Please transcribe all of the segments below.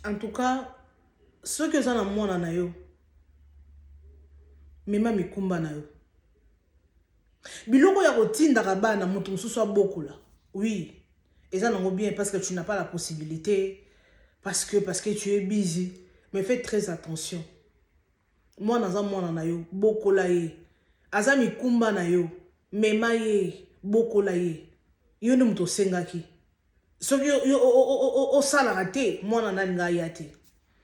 En tout cas, ceux que ça na mona na yo, mema mikumba na yo. Biloko ya kotinda kabana mutu mususu abokola. Oui, et ça non bien parce que tu n'as pas la possibilité, parce que tu es busy, mais fais très attention. Moi naza mwana na yo, bokola ye. Aza mikumba na yo, mema ye, bokola ye. Yo ni mutu sengaki. Soki yo sala te, mwana na linga ya te.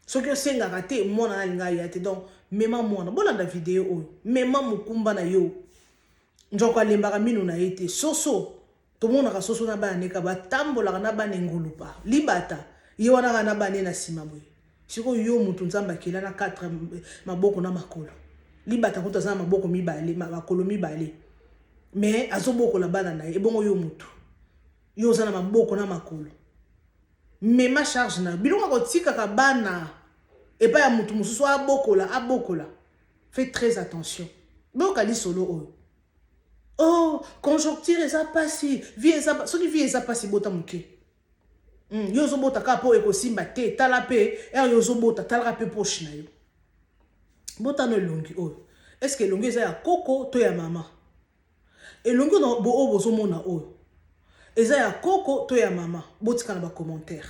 Soki yo senga te, mwana na linga ya te. Donc mema mwana, bola na vidéo oyo, mema mukumba na yo. Njoko alembaka minu na ete soso to mona ka soso na ba neka ba tambola na ba ngulupa libata ye wana na ba na sima boy siko yo mutu nzamba kila na 4 maboko na makolo libata kuta za maboko mibale makolo mibale mais azoboko la bana na e bongo yo mutu yo za na maboko na makolo mais ma charge na bilonga ko tika ka bana e pa ya mutu mususu abokola fais très attention boka li solo oyo. Oh, conjoncture eza pasi, vie eza pasi, soki vie eza pasi bota muke. Yozo bota ka po ekosimba te, tala pe, yozo bota, tala pe poche na yo. Bota no elongi oyo. Est-ce que elongi eza ya koko to ya mama? Elongi no bo o bozo mona oyo. Eza ya koko to ya mama? Botika na ba commentaire.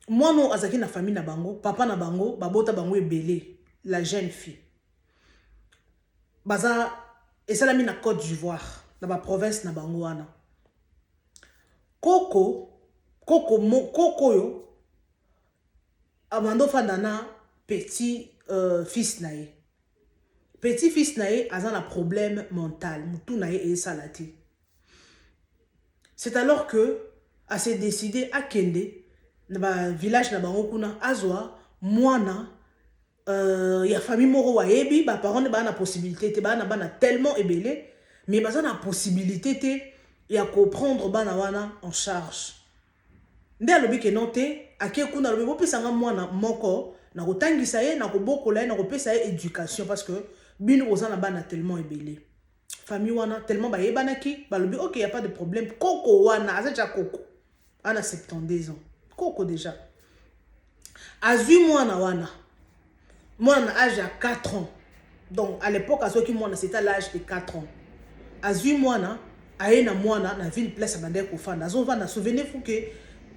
Moi no azaki na famille na bango, papa na bango, babota bango ebele, la jeune fille. Baza esalami na Côte d'Ivoire na ba province na bango wana koko yo amando fandana petit fils na ye aza na problème mental mutu na ye esalati. C'est alors que a s'est décidé à kende na ba village na bango kuna azwa mwana ya famille moko wa yebi ba parents ne ba na possibilité te ba na tellement ebelé mais ba na possibilité te ya comprendre bana wana en charge nde alobi ke note ake kuna alobi bopesa nga mwana moko na kotangisa ye na kobokola ye na kopesa ye éducation parce que bino ozana bana tellement ebelé famille wana tellement ba yebanaki balobi OK, y a pas de problème koko wana azacha koko ana 72 ans koko déjà azui mwana wana moi, à l'âge de 4 ans. Donc, à l'époque, à ce qui c'était à l'âge de 4 ans. À 8 mois, à na na ville place à Bandé Koufan. À ce souvenez-vous que,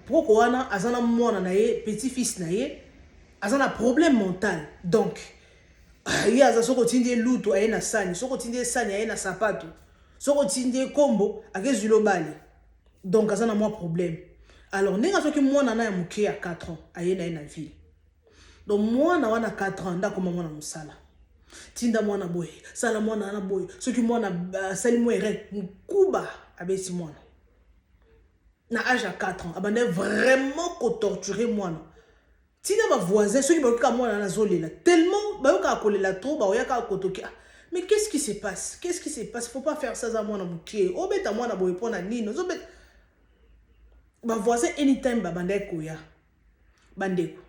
pourquoi à zana moana na petit-fils na ye, à zana problème mental. Donc, il y a ce côté luto à na sani, ce côté sani à na sapato, ce côté combo à zulo bali. Donc, à zana moi problème. Alors, n'est-ce que moi na ya muké à 4 ans, à na ville. Donc moi na wana 4 ans ndako mwana musala tinda mwana boy sala mwana na boy soki mwana sali mwere mkuba abesi mwana na âge à 4 ans abande vraiment ko torturer mwana tinda ba voisin soki ba ka mwana na zolela tellement ba yoka kolela trop ba yoka kotoki. Mais qu'est-ce qui se passe? Faut pas faire ça za mwana mukie obeta mwana boy pona nino zobeta ba voisin anytime ba bande koya bandeko.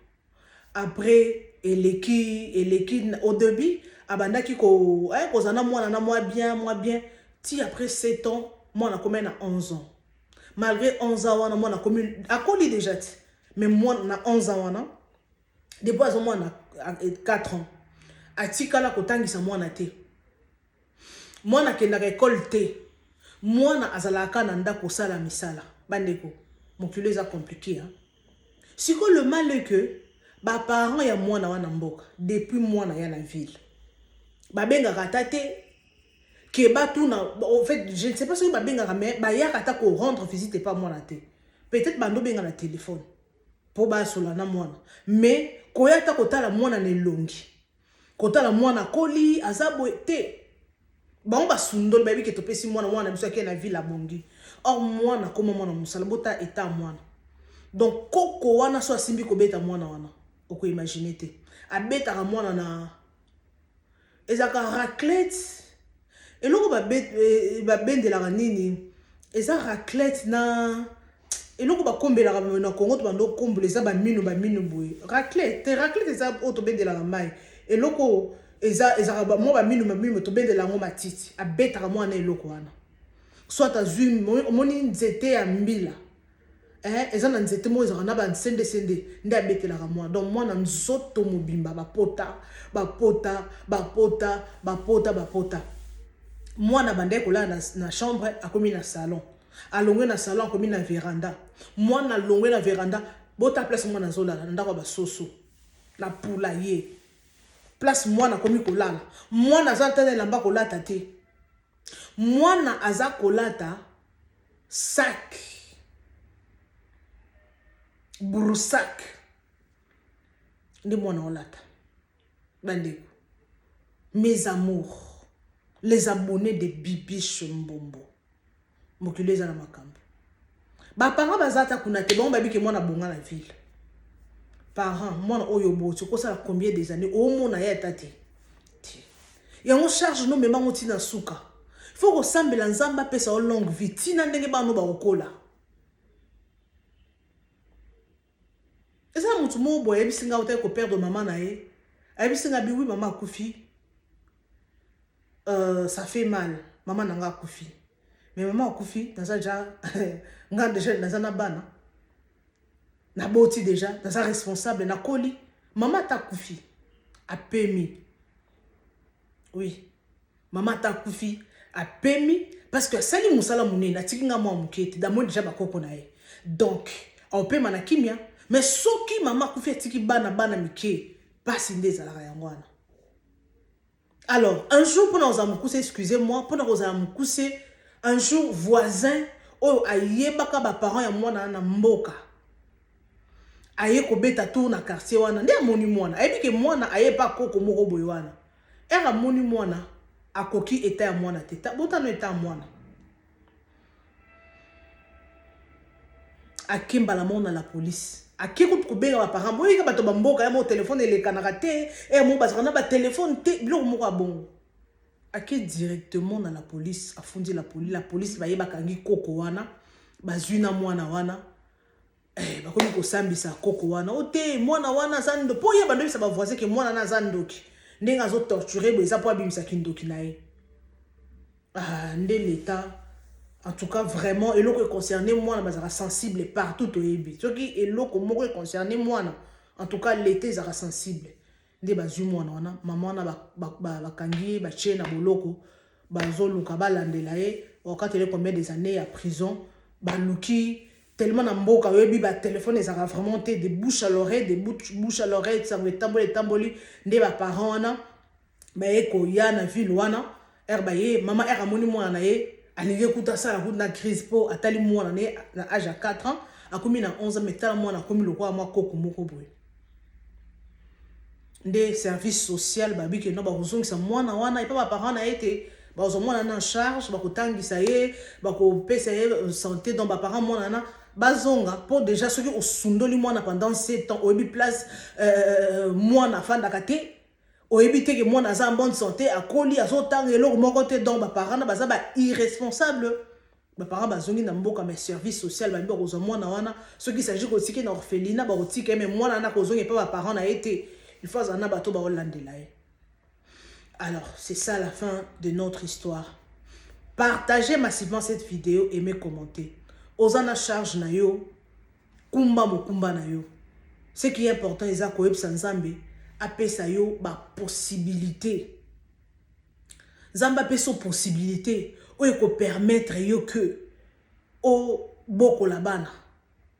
Après eleki au début abandaki ko zana mwana na moi bien ti après 7 ans moi na combien na 11 ans malgré 11 ans wana moi na commune akoli déjà mais moi na 11 ans wana depuis à moi na 4 ans atikala kotangisa mwana te mwana kenda école te mwana azalaka na ndako sala misala bandeko mokilo eza compliqué hein. Si le mal est que ba parents ya mwana wana mboka depuis mwana ya la ville ba benga katate ke ba tuna en fait je ne sais pas si ba benga mais ba ya kata ko rendre visite pas mwana te peut-être bando benga na téléphone pour ba sola na mwana mais ko ya ta ko tala mwana ne longi ko tala mwana koli azabo te ba ba sundol ba bi ke to pesi mwana biso ke na ville la bongi or mwana comme mwana musala bota eta mwana donc koko wana so asimbi ko beta mwana wana oko imaginer te abeta ka mwana na ezaka raclette eloko ba bendela nini eza raclette na eloko ba kombela ka na Congo to bando kombela eza ba minu boy raclette eza auto bendela ka mai eloko eza ba mo ba minu to bendela ngo matiti abeta ka mwana eloko wana soit azui moni nzete ya mbila eza na nzete mo ezaka na ba nsende sende nde abetelaka mwana. Donc mwana nzoto mobimba bapota mwana bande kolala na chambre akomi na salon, alongwe na salon akomi na veranda, mwana alongwe na veranda bota place mwana zolala na ndako basoso na poulailler place mwana akomi kolala, mwana aza tane lamba kolata te, mwana aza kolata sac broussac ndi mwana olata. Bandeko, mes amours, les abonnés de Bibiche Mbombo, mokile eza na makambo bapanga bazata kuna te bango babiki mwana bonga na ville. Parent mwana oyo boti kosala combien des années omona ya tati yango charge no mema ngoti na suka. Faut kosambela nzamba pesa o longue vie tina ndenge bano bakokola. Eza mutu mo boye bisinga ota ko perdre maman na ye. Abisinga bi oui maman akufi. Ça fait mal. Maman nanga akufi. Mais maman akufi dans déjà nga déjà dans na bana. Na boti déjà dans sa responsable na koli. Maman ta akufi. A pemi. Oui. Maman ta akufi a pemi parce que sali musala munene na tikinga mo mukete da mo déjà bakoko na ye. Donc, on peut mana kimia mais soki maman akufi tiki bana mike. Pas indésala yangwana. Alors, un jour, pendant que vous excusez-moi, pendant que vous un jour, voisin, oh, aïe, baka ba parents ya mwana na mboka. Aïe, ko beta tour na quartier wana, ndi amoni mwana. Aïe, ke mwana, aïe, pa koko moko boy wana. Era moni mwana, akoki eta ya mwana teta, bota no eta mwana. Akimba la mona la police. Aki ko kubega ba parents boy ka bato bamboka ya mo téléphone ele kanaka te e mo bazana ba téléphone te biloko moko abongo. Aki directement dans la police afundi la police ba yeba kangi koko wana bazwina mwana wana bakomi ko sambisa koko wana ote mwana wana zando po yeba ndo bisa ba voisin ke mwana na zandoki ndenga zo torturer bo eza po abimisa kindoki nae. Nde l'état. En tout cas, vraiment, et l'eau concerné moi, sera sensible partout au Ebi. Ce qui est l'eau concerné moi, en tout cas, l'été sera sensible. Des basu moi, maman na ba kangi, ba chena boloko, ba zolu kabalandelaye. Quand il est combien des années à prison, ba luki tellement na mboka Ebi ba téléphone ils sera vraiment des bouches à l'oreille, des bouches à l'oreille, ça veut tamboli, des ba parents na, ba eko ya na ville wana, erbaye, maman era moni moi na ye. Alinge kuta sa la route na crise po atali mwana ne na âge à 4 ans akomi na 11 ans metala mwana akomi lokwa mwa koko moko boy nde service social babi ke no ba kozongisa mwana wana epa ba parents na été ba zo mwana na charge ba kotangisa ye ba ko pesa ye santé donc ba parents mwana na bazonga po déjà ceux qui osundoli mwana pendant 7 ans obi place mwana fanda kate oyebi te ke mwana aza en bonne santé akoli azotanga eloko moko te donc baparents baza ba irresponsable baparents bazongi na mboka mais service social babi bakozwa mwana wana soki s'agit kotiki na orphelinat bakotiki mais mwana na kozongi pa baparents na ye te il faut azana bato baolandela ye. Alors c'est ça la fin de notre histoire. Partagez massivement cette vidéo, aimez, commentez. Ozana charge na yo kumba mokumba na yo. Ce qui est important eza koyebisa Nzambe apesa yo ba possibilité. Zamba peso possibilité oyo ko permettre yo que o boko la bana.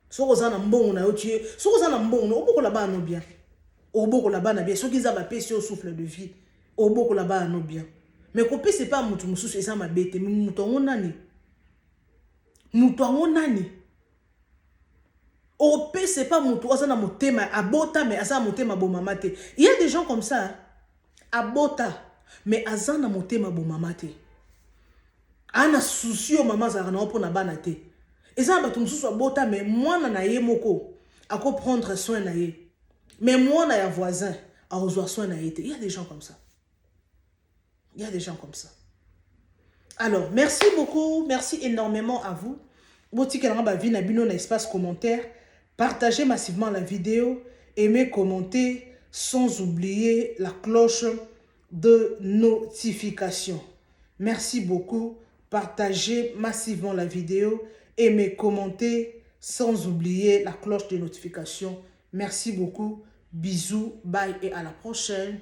Soko za na mbongo na yo tie, soko za na mbongo no boko la bana no bien. O boko la bana bien, soki za ba pesi yo souffle de vie. O boko la bana no bien. Mais ko pesi pas mutu mususu esa mabete, mutu ngonani. Mutu ngonani. Au P, c'est pas mon toit, ça n'a mon thème à bota, mais à ça mon thème à bon mamate. Il y a des gens comme ça, à bota, mais à ça n'a mon thème à bon mamate. Ana souci au maman, ça n'a pas na banate. Et ça, bah, tout le monde bota, mais moi, na ye moko, à quoi prendre soin na ye. Mais moi, na ya voisin, à recevoir soin na ye. Il y a des gens comme ça. Il y a des gens comme ça. Alors, merci beaucoup, merci énormément à vous. Boti kelanga vie na bino na espace commentaire. Partagez massivement la vidéo, aimez, commentez, sans oublier la cloche de notification. Merci beaucoup. Partagez massivement la vidéo, aimez, commentez, sans oublier la cloche de notification. Merci beaucoup. Bisous, bye et à la prochaine.